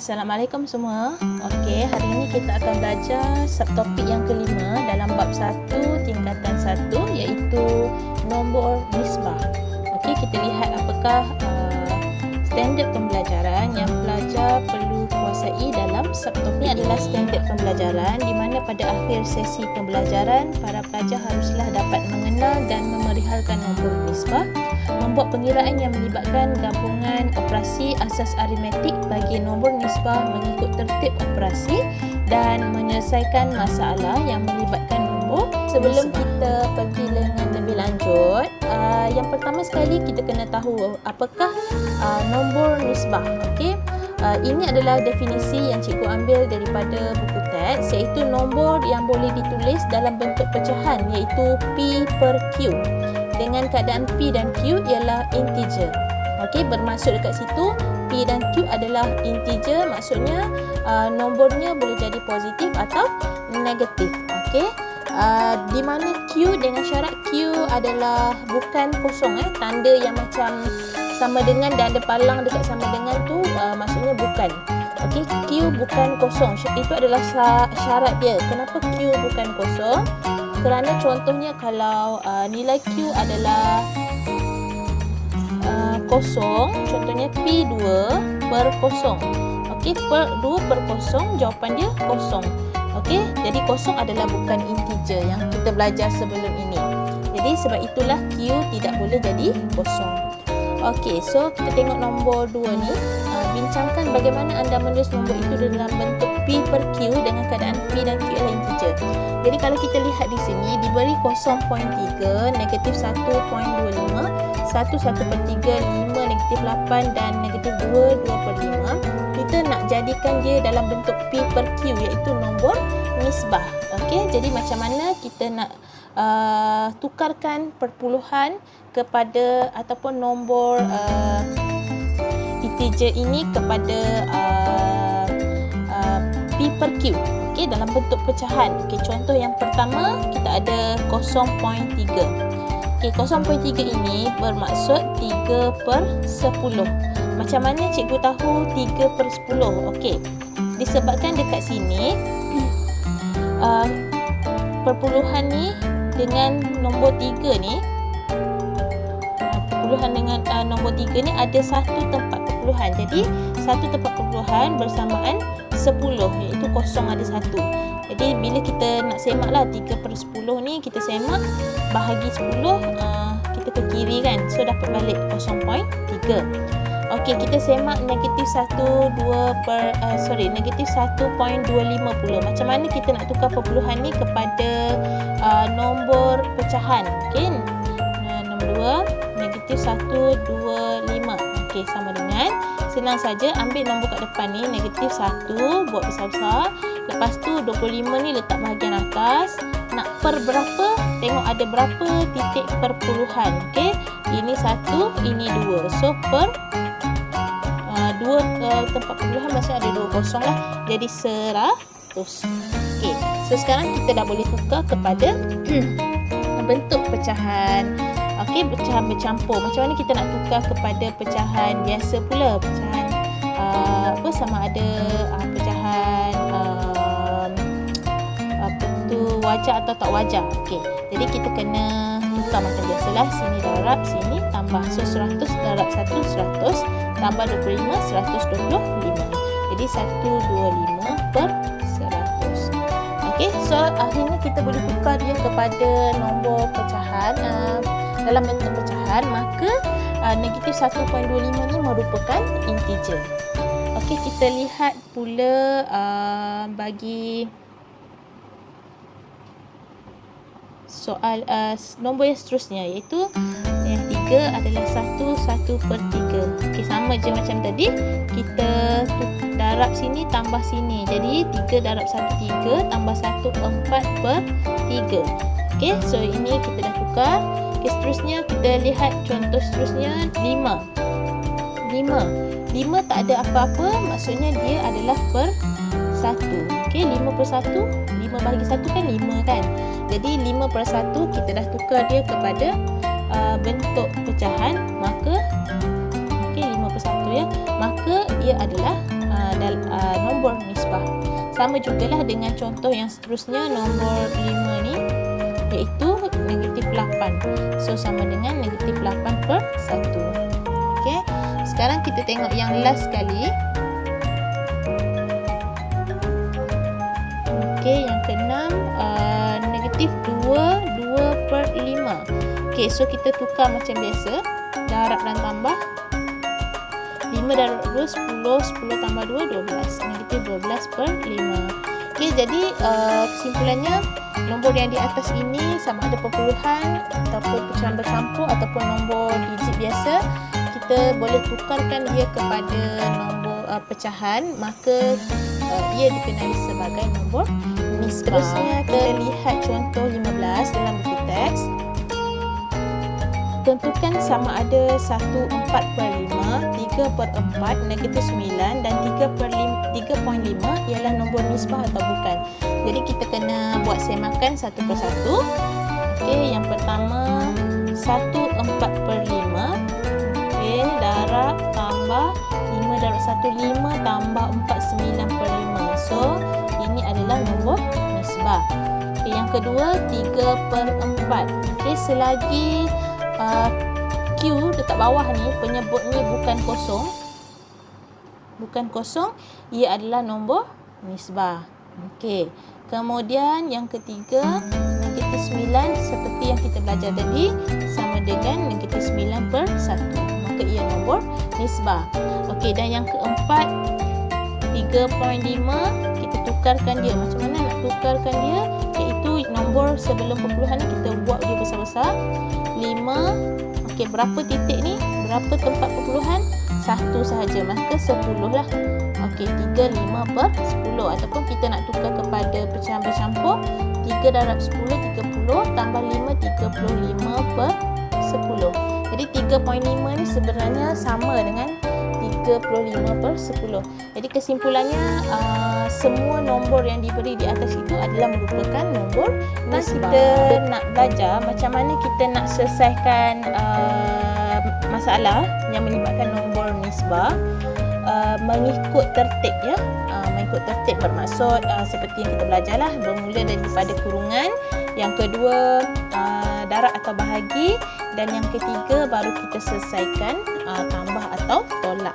Assalamualaikum semua. Okey, hari ini kita akan belajar subtopik yang kelima dalam bab 1 tingkatan 1 iaitu nombor nisbah. Okey, kita lihat apakah standard pembelajaran yang pelajar perlu kuasai dalam subtopik. Ini adalah standard pembelajaran di mana pada akhir sesi pembelajaran para pelajar haruslah dapat mengenal dan memerihalkan nombor nisbah, membuat pengiraan yang melibatkan gabungan operasi asas aritmetik bagi nombor nisbah mengikut tertib operasi dan menyelesaikan masalah yang melibatkan nombor. Sebelum kita pergi dengan lebih lanjut, yang pertama sekali kita kena tahu apakah nombor nisbah. Okey. Ini adalah definisi yang cikgu ambil daripada buku teks, iaitu nombor yang boleh ditulis dalam bentuk pecahan iaitu P per Q. Dengan keadaan P dan Q ialah integer. Okey, bermaksud dekat situ P dan Q adalah integer, maksudnya nombornya boleh jadi positif atau negatif. Okey. Di mana Q dengan syarat Q adalah bukan kosong, tanda yang macam sama dengan dan ada palang dekat sama dengan tu maksudnya bukan. Okey, Q bukan kosong. Itu adalah syarat dia. Kenapa Q bukan kosong? Kerana contohnya kalau nilai Q adalah kosong, contohnya P2 per kosong. Okey, 2 per kosong, jawapan dia kosong. Okey, jadi kosong adalah bukan integer yang kita belajar sebelum ini. Jadi sebab itulah Q tidak boleh jadi kosong. Okey, so kita tengok nombor 2 ni. Bincangkan bagaimana anda menulis nombor itu dalam bentuk P per Q dengan keadaan P dan Q adalah integer. Jadi kalau kita lihat di sini diberi 0.3, negatif 1.25, 1 per 3, 5, negatif 8 dan negatif 2, 2 per 5. Kita nak jadikan dia dalam bentuk P per Q iaitu nombor nisbah. Okey, jadi macam mana kita nak tukarkan perpuluhan kepada ataupun nombor integer ini kepada P per Q. Okey, dalam bentuk pecahan. Okey, contoh yang pertama kita ada 0.3. Okey, 0.3 ini bermaksud 3 per 10. Macam mana cikgu tahu 3 per 10? Okey, disebabkan dekat sini perpuluhan ni dengan nombor 3 ni, perpuluhan dengan nombor 3 ni ada satu tempat perpuluhan. Jadi satu tempat perpuluhan bersamaan 10 iaitu kosong ada satu. Jadi bila kita nak semaklah 3 per 10 ni, kita semak bahagi 10, kita ke kiri kan, so dapat balik 0.3. Okey, kita semak negatif 1.250. Macam mana kita nak tukar perpuluhan ni kepada nombor pecahan? Okey, nombor 2 negatif 125. Okey, sama dengan, senang saja ambil nombor kat depan ni, negatif 1 buat besar-besar. Lepas tu 25 ni letak bahagian atas. Nak per berapa? Tengok ada berapa titik perpuluhan. Okey, ini 1, ini 2. So per 2 tempat perpuluhan maksudnya ada 2 kosong lah. Jadi 100. Okey, so sekarang kita dah boleh tukar kepada bentuk pecahan. Okey, pecahan bercampur. Macam mana kita nak tukar kepada pecahan biasa pula? Pecahan sama ada pecahan wajar atau tak wajar. Okey, jadi kita kena tukar macam biasalah. Sini darab, sini tambah. So 100 darab 1, 100 tambah 25, 125. Jadi 125 per 100. Okey, so akhirnya kita boleh tukar dia kepada nombor pecahan dalam bentuk pecahan, maka negatif 1.25 ni merupakan integer. Okey, kita lihat pula bagi soal nombor yang seterusnya, iaitu yang 3 adalah 1 per 3. Okey, sama je macam tadi, kita darab sini tambah sini. Jadi 3 darab 1, 3 tambah 1, 4 per 3. Okey, so ini kita dah tukar. Okey, seterusnya kita lihat contoh seterusnya 5. 5 tak ada apa-apa, maksudnya dia adalah per 1. Okey, 5 per 1, 5 bahagi 1 kan 5 kan. Jadi 5 per 1 kita dah tukar dia kepada bentuk pecahan, maka okey, 5 per 1 ya, maka dia adalah nombor nisbah. Sama jugalah dengan contoh yang seterusnya, nombor 5 ni, iaitu negatif 8. So sama dengan negatif 8 per 1. Okey, sekarang kita tengok yang last sekali. Okey, yang keenam, negatif 2 per 5. Okey, so kita tukar macam biasa, darab dan tambah. 5 darab 2, 10 tambah 2, 12. Negatif 12 per 5. Okey, jadi kesimpulannya, nombor yang di atas ini sama ada perpuluhan ataupun pecahan bercampur ataupun nombor digit biasa, kita boleh tukarkan dia kepada nombor pecahan, maka ia dikenali sebagai nombor nisbah. Seterusnya kita lihat contoh 15 dalam buku teks. Tentukan sama ada 1/4/5, 3/4, negatif 9 dan 3/5 ialah nombor nisbah atau bukan. Jadi kita kena buat semakan satu persatu. Okey, yang pertama 1/4/5. Okey, darab tambah 5 darab 1, 5 tambah 4, 9/5. So, ini adalah nombor nisbah. Okey, yang kedua 3/4. Okey, selagi Q dekat bawah ni penyebutnya bukan kosong, ia adalah nombor nisbah. Okey. Kemudian yang ketiga, negatif 9 seperti yang kita belajar tadi sama dengan negatif 9/1. Maka ia nombor nisbah. Okey, dan yang keempat 3.5, kita tukarkan dia. Macam mana nak tukarkan dia? Iaitu nombor sebelum perpuluhan ni kita buat dia besar-besar. 5. Okey, berapa titik ni? Berapa tempat perpuluhan? 1 sahaja, maka 10 lah. Okey, 3, 5 per 10. Ataupun kita nak tukar kepada pecahan bercampur, 3 darab 10, 30 tambah 5, 35 per 10. Jadi 3.5 ni sebenarnya sama dengan 35/10. Jadi kesimpulannya, semua nombor yang diberi di atas itu adalah merupakan nombor nisbah. Kita nak belajar macam mana kita nak selesaikan masalah yang melibatkan nombor nisbah mengikut tertib, ya. Mengikut tertib bermaksud seperti yang kita belajarlah, bermula daripada kurungan, yang kedua darab atau bahagi, dan yang ketiga baru kita selesaikan tambah atau tolak.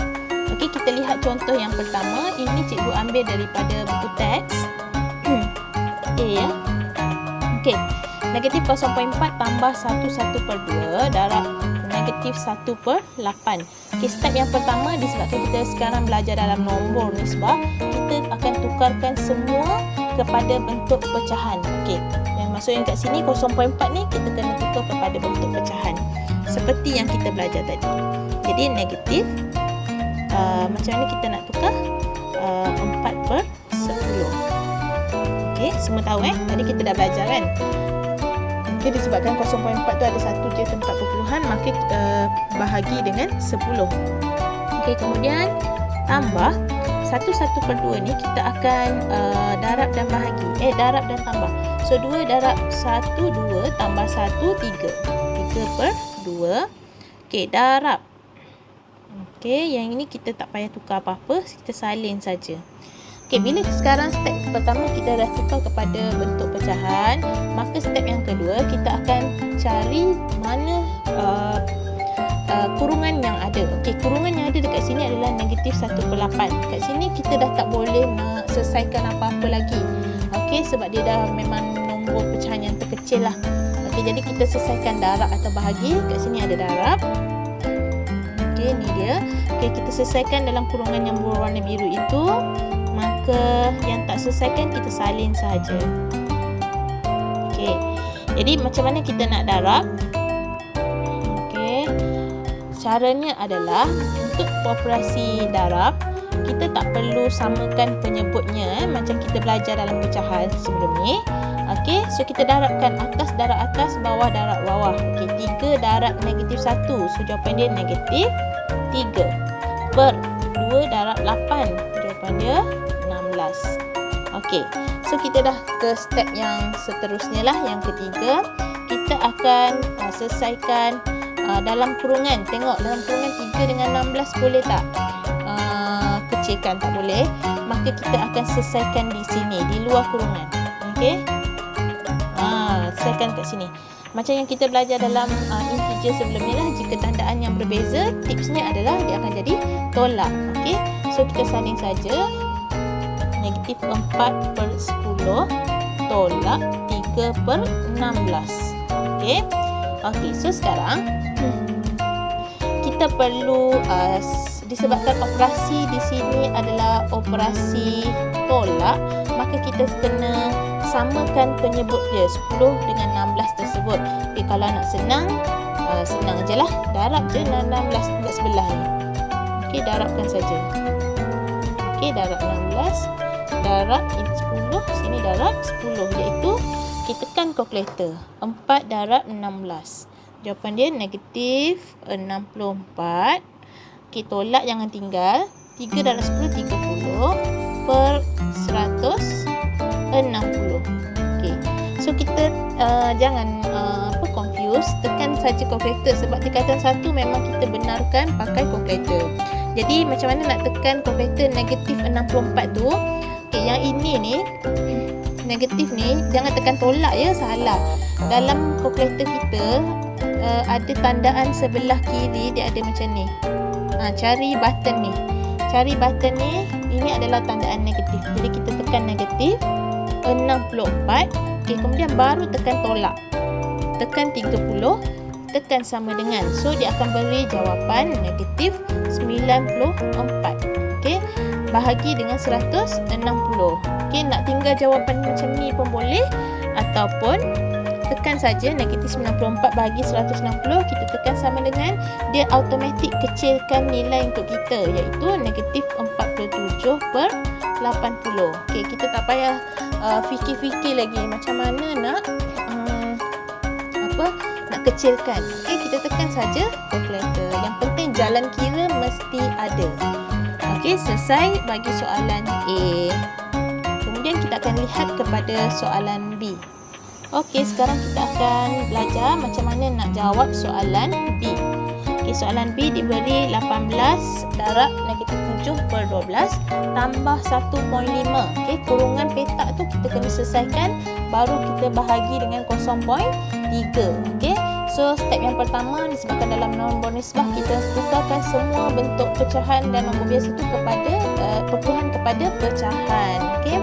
Okey, kita lihat contoh yang pertama. Ini cikgu ambil daripada buku teks A, ya. Okey, negatif 0.4 tambah 1/2 darab negatif 1/8. Okey, step yang pertama, disebabkan kita sekarang belajar dalam nombor nisbah, kita akan tukarkan semua kepada bentuk pecahan. Okey, yang maksudnya kat sini 0.4 ni kita kena tukar kepada bentuk pecahan seperti yang kita belajar tadi. Jadi negatif, macam mana kita nak tukar? 4/10. Okey, semua tahu tadi kita dah belajar kan. Okey, disebabkan 0.4 tu ada satu je tempat perpuluhan, maka bahagi dengan 10. Okey, kemudian tambah 1/2 ni kita akan darab dan bahagi. Darab dan tambah. So 2 darab 1, 2 tambah 1, 3. 3/2. Okey, darab. Okey, yang ini kita tak payah tukar apa-apa, kita salin saja. Okey, bila sekarang step pertama kita dah tukar kepada bentuk pecahan, maka step yang kedua kita akan cari mana kurungan yang ada. Okey, kurungan yang ada dekat sini adalah negatif 1/8. Kat sini kita dah tak boleh nak selesaikan apa-apa lagi. Okey, sebab dia dah memang nombor pecahan yang terkecil lah. Okey, jadi kita selesaikan darab atau bahagi. Kat sini ada darab. Okey, ni dia. Okey, kita selesaikan dalam kurungan yang berwarna biru itu. Maka yang tak selesaikan kita salin sahaja. Okey, jadi macam mana kita nak darab? Okey, caranya adalah untuk operasi darab, kita tak perlu samakan penyebutnya macam kita belajar dalam pecahan sebelum ni. Okey, so kita darabkan atas darab atas, bawah darab bawah. Okey, 3 darab negatif 1. So jawapan dia negatif 3 per 2 darab 8. Jawapan dia 16. Okey, so kita dah ke step yang seterusnya lah, yang ketiga. Kita akan selesaikan dalam kurungan. Tengok dalam kurungan 3 dengan 16 boleh tak? kecilkan, tak boleh. Maka kita akan selesaikan di sini, di luar kurungan. Okey. Selesaikan kat sini. Macam yang kita belajar dalam integer sebelum ni lah, jika tandaan yang berbeza, tipsnya adalah dia akan jadi tolak. Okey. So kita saling saja. Negatif 4/10 tolak 3/16. Okey. Okey, so sekarang kita perlu disebabkan operasi di sini adalah operasi tolak, maka kita kena samakan penyebut dia 10 dengan 16 tersebut. Okay, kalau nak senang, senang je lah, darab je 16 dekat sebelah ni. Okey, darabkan saja. Okey, darab 16, darab 10, sini darab 10, iaitu kita tekan kalkulator. 4 darab 16. Jawapan dia negatif 64. Okey, tolak jangan tinggal. 3 darab 10, 30 per 160. Okey. So kita jangan confuse, tekan saja kalkulator sebab tingkatan 1 memang kita benarkan pakai kalkulator. Jadi macam mana nak tekan kalkulator negatif 64 tu? Okey, yang ini ni negatif ni jangan tekan tolak ya, salah. Dalam kalkulator kita ada tandaan sebelah kiri, dia ada macam ni. Cari button ni. Cari button ni, ini adalah tandaan negatif. Jadi kita tekan negatif 64. Okey, kemudian baru tekan tolak. Tekan 30, tekan sama dengan. So dia akan beri jawapan negatif 94. Okey, bahagi dengan 160. Okey, nak tinggal jawapan macam ni pun boleh, ataupun tekan saja negatif 94 bahagi 160, kita tekan sama dengan, dia automatik kecilkan nilai untuk kita, iaitu negatif 47/80. Okey, kita tak payah fikir-fikir lagi macam mana nak nak kecilkan. Okey, kita tekan saja kalkulator. Yang penting jalan kira mesti ada. Okey, selesai bagi soalan A. Kemudian kita akan lihat kepada soalan B. Okey, sekarang kita akan belajar macam mana nak jawab soalan B. Okey, soalan B diberi 18 darab negatif 7/12 tambah 1.5. Okey, kurungan petak tu kita kena selesaikan, baru kita bahagi dengan 0.3. Okey, so step yang pertama disebabkan dalam nombor nisbah kita tukarkan semua bentuk pecahan dan nombor biasa tu kepada perpuluhan kepada pecahan. Okey,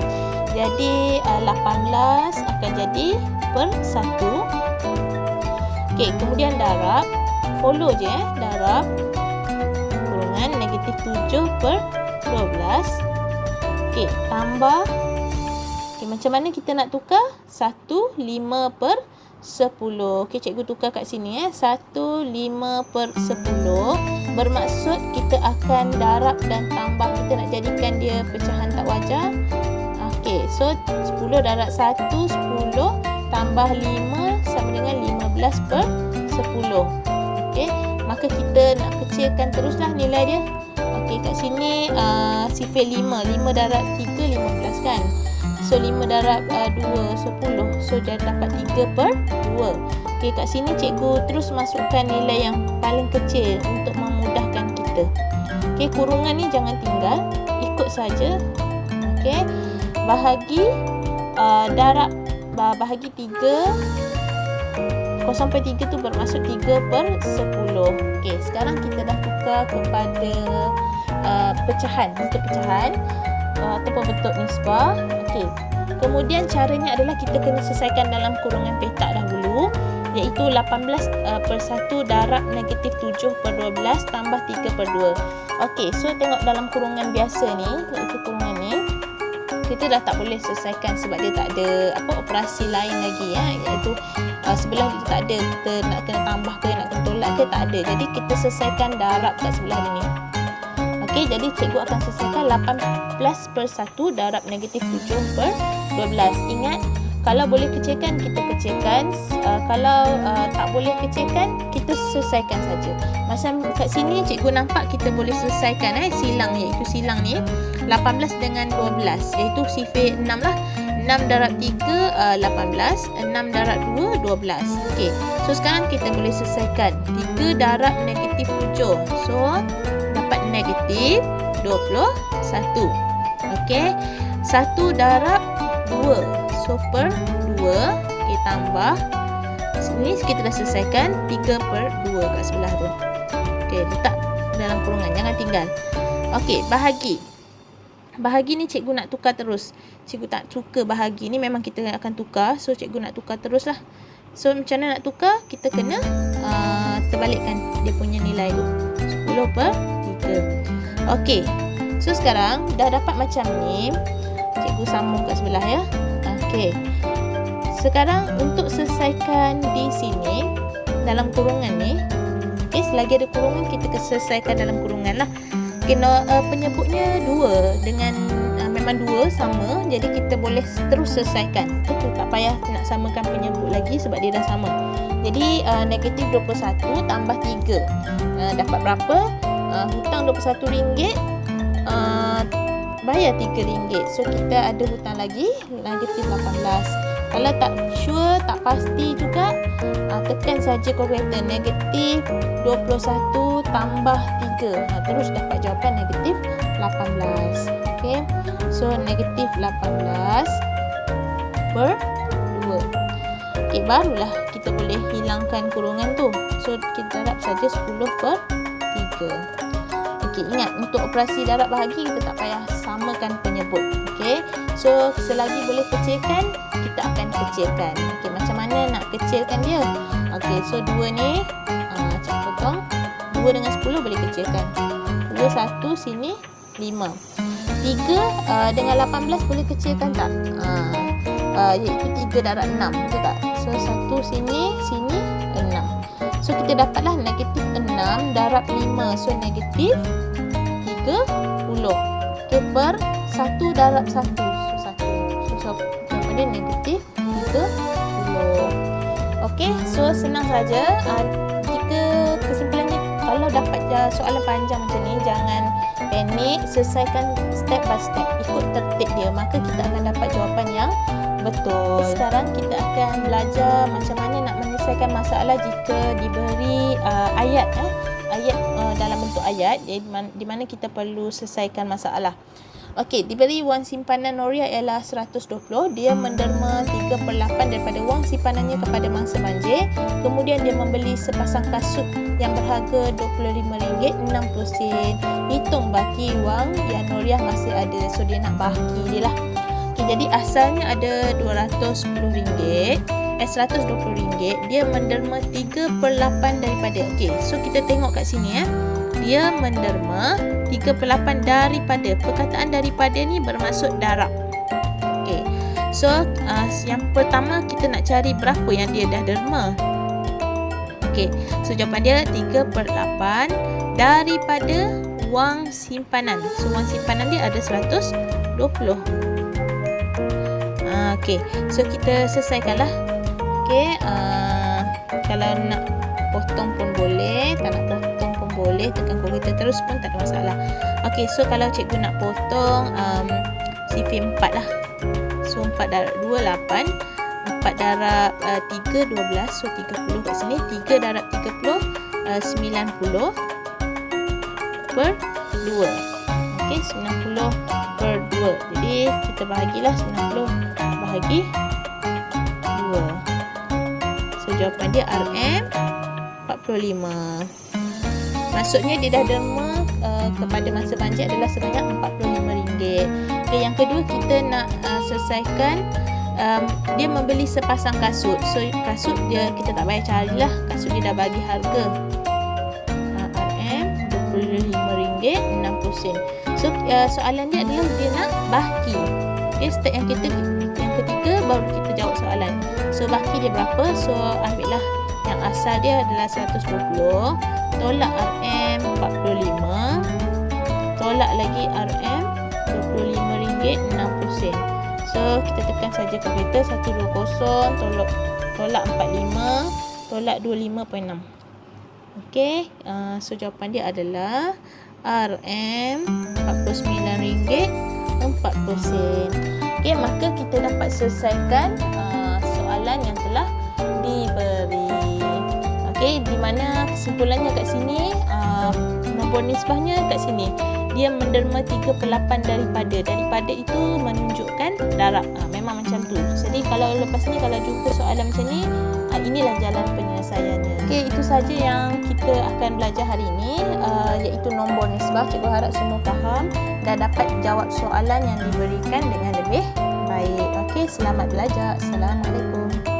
jadi 18 akan jadi per 1. Okey, kemudian darab, follow je darab kurungan negatif 7/12. Okey, tambah. Okey, macam mana kita nak tukar? 1/5/10. Okey, cikgu tukar kat sini 1/5/10. Bermaksud kita akan darab dan tambah, kita nak jadikan dia pecahan tak wajar. Okey, so 10 darab 1, 10 tambah 5 sama dengan 15/10. Okey, maka kita nak kecilkan teruslah nilai dia. Okey, kat sini sifar 5. 5 darab 3, 15 kan. So 5 darab 2, 10. So dia dapat 3/2. Okey, kat sini cikgu terus masukkan nilai yang paling kecil untuk memudahkan kita. Okey, kurungan ni jangan tinggal, ikut saja. Okey, bahagi darab, bahagi 3. 0.3 tu bermaksud 3/10. Okey, sekarang kita dah tukar kepada pecahan, bentuk pecahan ataupun bentuk nisbah. Okey, kemudian caranya adalah kita kena selesaikan dalam kurungan petak dahulu, iaitu 18/1 darab negatif 7/12 tambah 3/2. Okey, so tengok dalam kurungan biasa ni, iaitu kurungan ni, kita dah tak boleh selesaikan sebab dia tak ada operasi lain lagi iaitu sebelah dia tak ada, kita nak kena tambah ke nak kena tolak ke, tak ada. Jadi kita selesaikan darab kat sebelah ni. Okey, jadi cikgu akan selesaikan 18/1 darab negatif 7/12. Ingat, kalau boleh kecilkan kita kecilkan, kalau tak boleh kecilkan kita selesaikan saja. Macam kat sini cikgu nampak kita boleh selesaikan silang, iaitu silang ni 18 dengan 12, iaitu sifar 6 lah. 6 darab 3 18, 6 darab 2 12. Okey, so sekarang kita boleh selesaikan 3 darab negatif 7. So dapat negatif 21. 1. Okey. 1 darab 2. So per 2. Okey, tambah. Sini kita dah selesaikan 3 per 2 kat sebelah tu. Okey, letak dalam kurungan, jangan tinggal. Okey, bahagi. Bahagi ni cikgu nak tukar terus. Cikgu tak suka bahagi ni, memang kita akan tukar. So cikgu nak tukar terus lah. So macam mana nak tukar? Kita kena terbalikkan dia punya nilai tu. 10 per 3. Okey. So sekarang dah dapat macam ni. Cikgu sambung kat sebelah ya. Okey. Sekarang untuk selesaikan di sini dalam kurungan ni. Okey, selagi ada kurungan kita selesaikan dalam kurungan lah. Kena penyebutnya 2 dengan memang 2 sama, jadi kita boleh terus selesaikan. Betul, tak payah nak samakan penyebut lagi sebab dia dah sama. Jadi negatif 21 tambah 3 dapat berapa? Hutang RM21, bayar RM3. So kita ada hutang lagi negatif 18. Kalau tak sure, tak pasti juga, tekan saja kalkulator. Negatif 21 tambah 3. Terus dapat jawapan negatif 18. Okay. So negatif 18 per 2. Okay, barulah kita boleh hilangkan kurungan tu. So kita darab saja 10 per 3. Okey, ingat untuk operasi darab bahagi kita tak payah samakan penyebut. Okey. So selagi boleh kecilkan, kita akan kecilkan. Okey, macam mana nak kecilkan dia? Okey, so 2 ni cak potong. 2 dengan 10 boleh kecilkan. 2 1 sini 5. 3 dengan 18 boleh kecilkan tak? Iaitu 3 darab 6, betul tak? So 1 sini 6. So kita dapatlah negatif 6 darab 5. So negatif 30. Okay, per 1 darab 1. So 1. So jawapan dia negatif 30. Okay, so senang saja. Jika kesimpulannya, kalau dapat soalan panjang macam ni, jangan panik, selesaikan step by step, ikut tertib dia, maka kita akan dapat jawapan yang betul. Sekarang kita akan belajar macam mana nak menyelesaikan masalah jika diberi ayat dalam bentuk ayat di mana kita perlu selesaikan masalah. Okey, diberi wang simpanan Noria ialah 120. Dia menderma 3/8 daripada wang simpanannya kepada mangsa banjir. Kemudian dia membeli sepasang kasut yang berharga RM25, 60 sen. Hitung baki wang yang Noria masih ada. So dia nak baki dia lah. Okey, jadi asalnya ada RM210. RM120. Dia menderma 3/8 daripada. Okey, so kita tengok kat sini ya. Dia menderma 3/8 daripada. Perkataan daripada ni bermaksud darab. Okey. So yang pertama kita nak cari berapa yang dia dah derma. Okey. So jawapan dia 3/8 daripada wang simpanan. So wang simpanan dia ada 120. Okey. So kita selesaikanlah. Okey, kalau nak potong pun boleh, tak nak potong pun boleh, tekan kalkulator terus pun tak ada masalah. Okey, so kalau cikgu nak potong CV 4 lah. So 4 darab 2 8, 4 darab 3 12, so 30 kat sini. 3 darab 30 90 per 2. Okey, 90 per 2. Jadi kita bahagilah 90 bahagi 2. So jawapan dia RM 45. Maksudnya dia dah derma kepada mangsa banjir adalah sebanyak RM45. Okay, yang kedua kita nak selesaikan dia membeli sepasang kasut. So kasut dia kita tak payah carilah, kasut dia dah bagi harga RM25, 60 sen. So soalan dia adalah dia nak baki. Okay, step yang ketiga baru kita jawab soalan. So baki dia berapa? So ambillah yang asal dia adalah 120, tolak RM45, tolak lagi RM25, 60 sen. So kita tekan saja kalkulator. 120 tolak 45, tolak 25.6. Okey, so jawapan dia adalah RM49.40 sen. Okey, maka kita dapat selesaikan soalan yang telah diberi. Okey, di mana kesimpulannya kat sini, nombor nisbahnya kat sini. dia menderma 3/8 daripada itu menunjukkan darab. Memang macam tu. Jadi kalau lepas ni kalau jumpa soalan macam ni, inilah jalan penyelesaiannya. Okey, itu saja yang kita akan belajar hari ini, iaitu nombor nisbah. Cikgu harap semua faham dan dapat jawab soalan yang diberikan dengan lebih baik. Okey, selamat belajar. Assalamualaikum.